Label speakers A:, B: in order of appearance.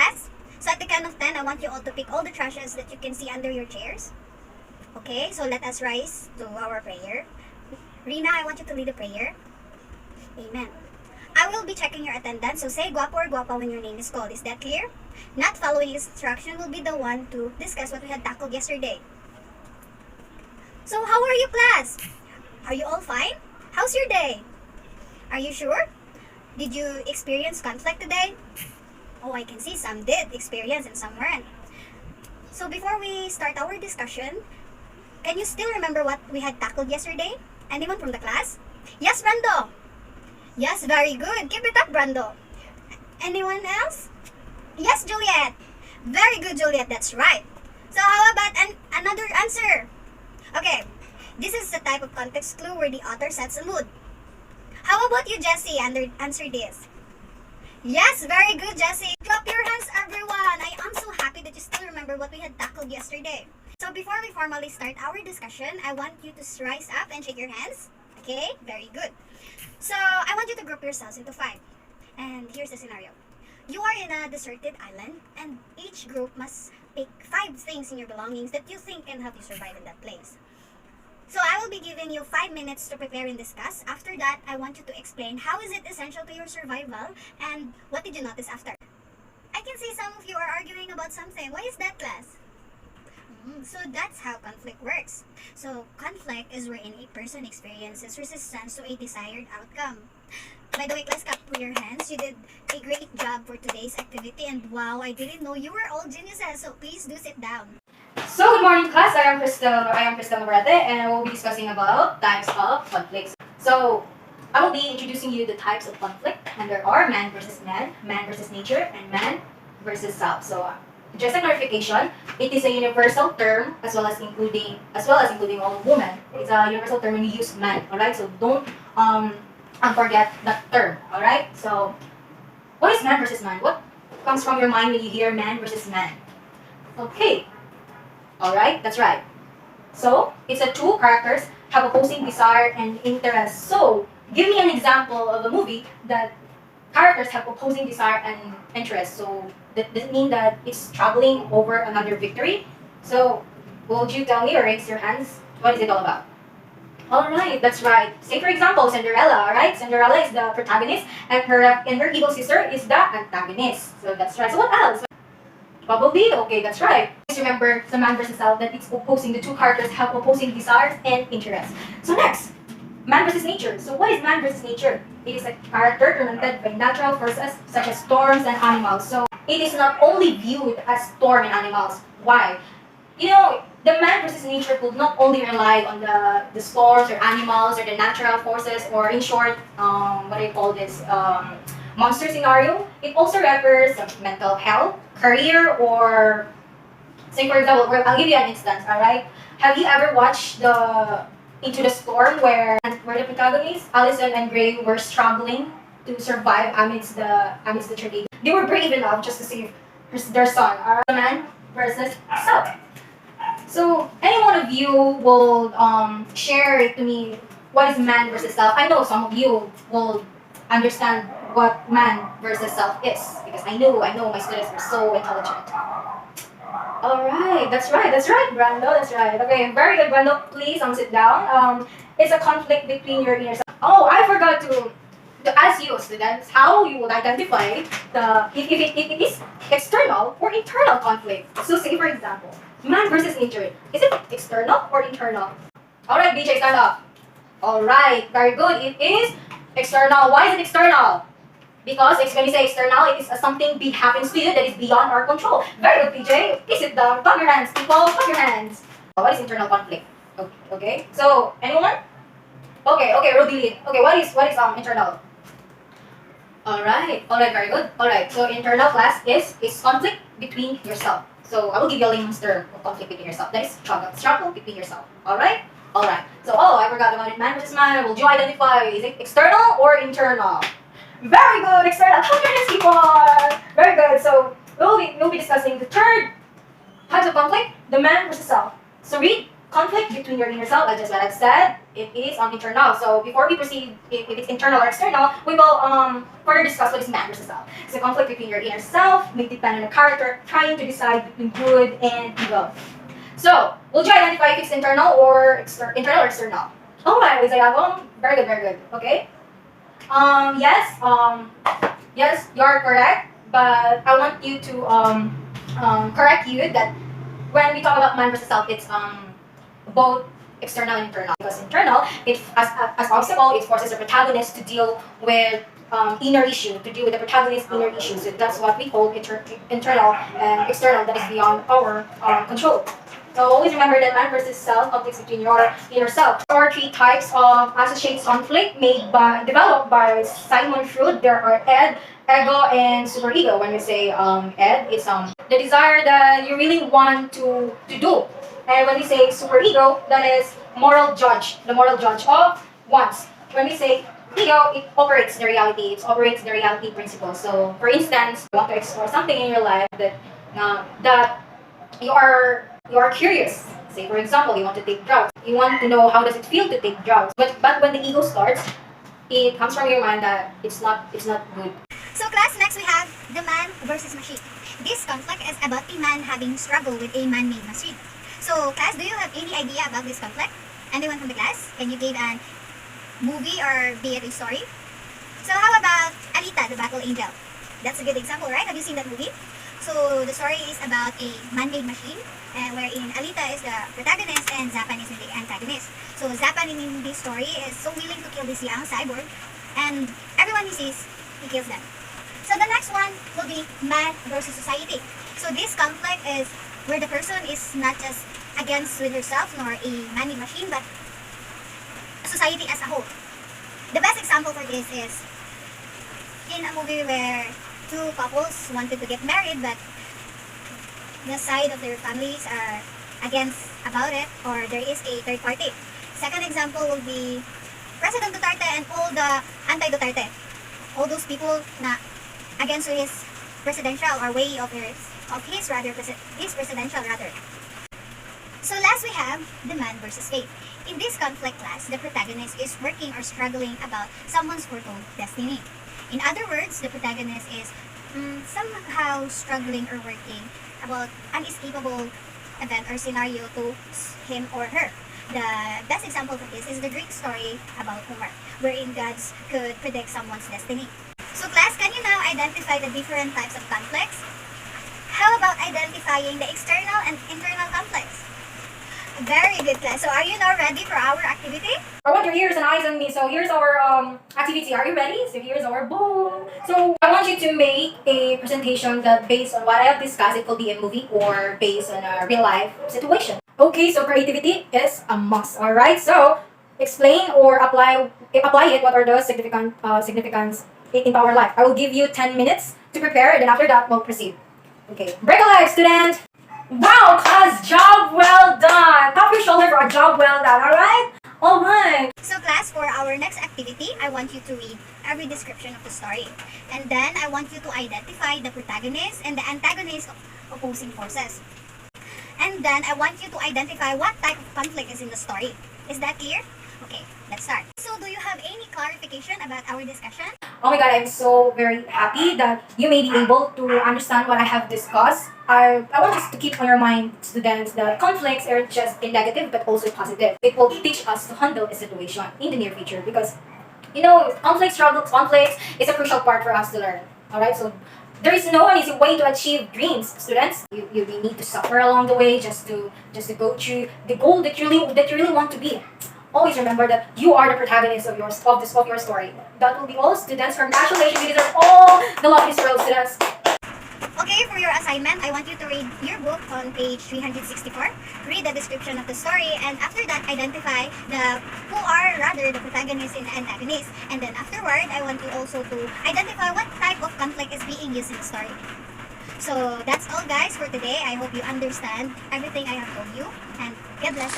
A: class. So at the count of 10, I want you all to pick all the trashes that you can see under your chairs. Okay, so let us rise to our prayer. Rina, I want you to lead the prayer. Amen. I will be checking your attendance, so say guapo or guapa when your name is called. Is that clear? Not following instruction will be the one to discuss what we had tackled yesterday. So how are you, class? Are you all fine? How's your day? Are you sure? Did you experience conflict today? Oh, I can see some did experience and some weren't. So before we start our discussion, can you still remember what we had tackled yesterday? Anyone from the class? Yes, Brando. Yes, very good. Keep it up, Brando. Anyone else? Yes, Juliet. Very good, Juliet. That's right. So how about another answer? Okay, this is the type of context clue where the author sets a mood. How about you, Jessie? Answer this. Yes, very good, Jessie. Clap your hands, everyone. I am so happy that you still remember what we had tackled yesterday. So before we formally start our discussion, I want you to rise up and shake your hands. Okay, very good. So I want you to group yourselves into 5. And here's the scenario. You are in a deserted island, and each group must pick 5 things in your belongings that you think can help you survive in that place. So I will be giving you 5 minutes to prepare and discuss. After that, I want you to explain how is it essential to your survival and what did you notice after. I can see some of you are arguing about something. Why is that, class? So that's how conflict works. So conflict is wherein a person experiences resistance to a desired outcome. By the way, class, clap with your hands. You did a great job for today's activity, and wow, I didn't know you were all geniuses, so please do sit down.
B: So, good morning, class. I am Crystal Morate, and I will be discussing about types of conflicts. So, I will be introducing you the types of conflict, and there are man versus nature, and man versus self. So, just a clarification, it is a universal term as well as including all women. It's a universal term when you use man. Alright, so don't forget that term. Alright, so what is man versus man? What comes from your mind when you hear man versus man? Okay. Alright, that's right. So, it's a two characters have opposing desire and interest. So, give me an example of a movie that characters have opposing desire and interest. So, does it mean that it's struggling over another victory? So, would you tell me or raise your hands? What is it all about? Alright, that's right. Say for example, Cinderella, alright? Cinderella is the protagonist and her evil sister is the antagonist. So, that's right. So, what else? Probably, okay, that's right. Just remember the man versus self, that it's opposing, the two characters have opposing desires and interests. So next, man versus nature. So what is man versus nature? It is a character tormented by natural forces such as storms and animals. So it is not only viewed as storm and animals. Why? You know, the man versus nature could not only rely on the storms or animals or the natural forces, or in short, what do you call this? Monster scenario. It also refers to mental health, career, or say for example, I'll give you an instance, alright? Have you ever watched the Into the Storm where the protagonists, Allison and Gray, were struggling to survive amidst the tragedy? They were brave enough just to save their son, alright? Man versus self. So any one of you will share to me what is man versus self. I know some of you will understand what man versus self is, because I know my students are so intelligent. Alright, that's right, Brando, that's right. Okay, very good, Brando. Please sit down. It's a conflict between your inner self. Oh, I forgot to ask you, students, how you would identify if it is external or internal conflict. So say for example, man versus nature. Is it external or internal? Alright, BJ, stand up. Alright, very good. It is external. Why is it external? Because when you say external, it is something big happens to you that is beyond our control. Very good, PJ. Please sit down. Clap your hands, people. Clap your hands. What is internal conflict? Okay. So, anyone? Okay, Ruby. Okay, what is internal? Alright, very good. Alright, so internal class is conflict between yourself. So, I will give you a layman's term of conflict between yourself. That is struggle between yourself. Alright? Alright. So, I forgot about it. Man versus man. Will you identify, is it external or internal? Very good, external. Clap your hands, people. Very good. So, we'll be discussing the third type of conflict, the man versus self. So, read conflict between your inner self, just what I've said, it is internal. So before we proceed, if it's internal or external, we will further discuss what is man versus self. It's a conflict between your inner self, may depend on the character, trying to decide between good and evil. So, will you identify if it's internal or internal or external? Oh my, very good, very good. Okay. Yes, yes, you're correct. But I want you to correct you that when we talk about man versus self, it's both external and internal. Because internal, it as obstacle, it forces the protagonist to deal with inner issue, to deal with the protagonist's inner issues. So that's what we call internal and external. That is beyond our control. So always remember that man versus self conflicts between your inner self. There are three types of associated conflict developed by Simon Freud. There are id, ego, and superego. When we say id, it's the desire that you really want to do. And when we say superego, that is the moral judge of wants. When we say ego, it operates the reality. It operates the reality principle. So, for instance, you want to explore something in your life that you are curious. Say, for example, you want to take drugs. You want to know how does it feel to take drugs. But when the ego starts, it comes from your mind that it's not good.
A: So class, next we have the man versus machine. This conflict is about a man having struggle with a man-made machine. So class, do you have any idea about this conflict? Anyone from the class? Can you give a movie or be it a story? So how about Alita, the Battle Angel? That's a good example, right? Have you seen that movie? So the story is about a man-made machine, wherein Alita is the protagonist and Zapan is the antagonist. So Zapan in this story is so willing to kill this young cyborg, and everyone he sees, he kills them. So the next one will be man versus society. So this conflict is where the person is not just against with herself nor a man-made machine, but society as a whole. The best example for this is in a movie where two couples wanted to get married, but the side of their families are against about it, or there is a third party. Second example will be President Duterte and all the anti-Duterte. All those people na against his presidential or way of his presidential rather. So last we have the man versus fate. In this conflict class, the protagonist is working or struggling about someone's foretold destiny. In other words, the protagonist is somehow struggling or working about unescapable event or scenario to him or her. The best example for this is the Greek story about Homer, wherein gods could predict someone's destiny. So class, can you now identify the different types of conflicts? How about identifying the external and internal conflicts? Very good class. So are you now ready for our activity?
B: I want your ears and eyes on me. So here's our activity. Are you ready? So here's our boom. So I want you to make a presentation that based on what I have discussed, it could be a movie or based on a real life situation. Okay, so creativity is a must. All right. So explain or apply it. What are the significance in our life? I will give you 10 minutes to prepare, and then after that, we'll proceed. Okay. Break a leg, student. Wow, class, job well done. Tap your shoulder for a job well done, alright? Alright.
A: So class, for our next activity, I want you to read every description of the story. And then I want you to identify the protagonist and the antagonist of opposing forces. And then I want you to identify what type of conflict is in the story. Is that clear? Okay, let's start. So do you have any clarification about our discussion?
B: Oh my god, I'm so very happy that you may be able to understand what I have discussed. I want us to keep on your mind, students, that conflicts aren't just in negative but also positive. It will teach us to handle a situation in the near future because, conflicts is a crucial part for us to learn. Alright, so there is no easy way to achieve dreams, students. You may need to suffer along the way just to go through the goal that you really want to be. Always remember that you are the protagonist of your story. That will be all, students. Congratulations, you deserve all the love in this world, students.
A: Okay, for your assignment, I want you to read your book on page 364. Read the description of the story, and after that, identify the protagonist and the antagonist. And then afterward, I want you also to identify what type of conflict is being used in the story. So that's all, guys, for today. I hope you understand everything I have told you, and God bless.